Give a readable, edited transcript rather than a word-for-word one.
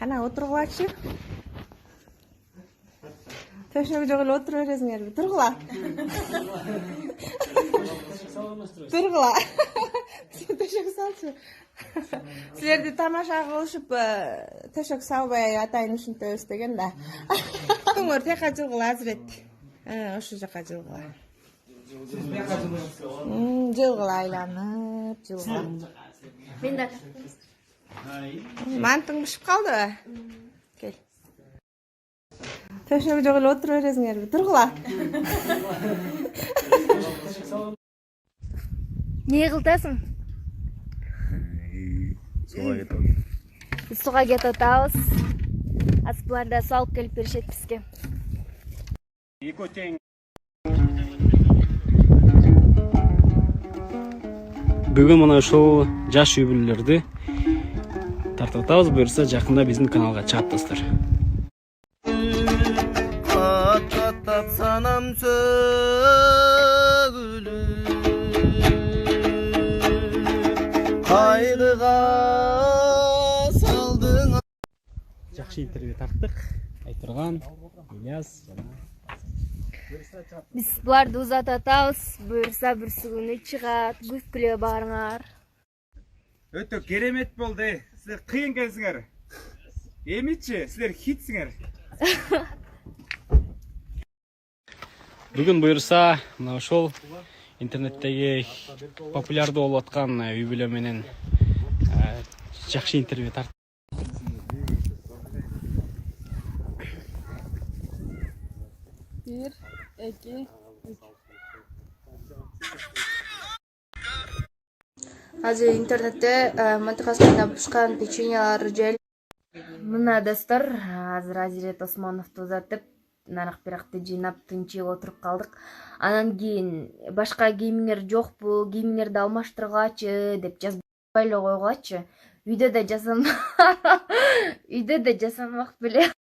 Қана отырғылачы. Төшнөк жогыл отура бересиңерби? Тургула. Тургула. Төшөк салчу. Силерди тамаша кылышып, төшөк салбай атайын ушинтебиз деген да. Оңор тека жылгыла азырет. Ошол жака жылгыла. Жылгыла айланып, жылгыла. Мен да. Мантың бышып калдыбы? Кел. Төшөк жогул отура бересиңерби? Тургула. Не кылтасың? Суга кетип. Биз суга кетип атабыз. Аспыларда су алып келип беришет бизге. Эки тең. Бүгүн мына ушул жаш үй бүлөлөрдү тартып атабыз. Буюрса жакында биздин каналга чыгат достор. Каттап санам сөгүлүп кайгыга салдың. Жакшы интервью тарттык. Айтырган Ильяс жана Биз буларды узатып атабыз. Буюрса бүрсү күнү чыгат. Күткүлө барыңар. Өтө керемет болду. Силер кыйын келсиңер. Эмичи, силер хитсиңер. Бүгүн буюрса мына ошол интернеттеги популярдуу болуп аткан үй бүлө менен жакшы интервью тарт. Азыр интернетте мотоциклда пышкан печеньялар жел. Мына достор, азыр Азирет Осмоновду узатып, нарак биракты жыйнап тынчыгып отуруп калдык. Анан кийин башка кийимиңер жокпу, кийимиңерди алмаштыргачы деп жазып эле койгулачы. Үйдө да жасанмак беле.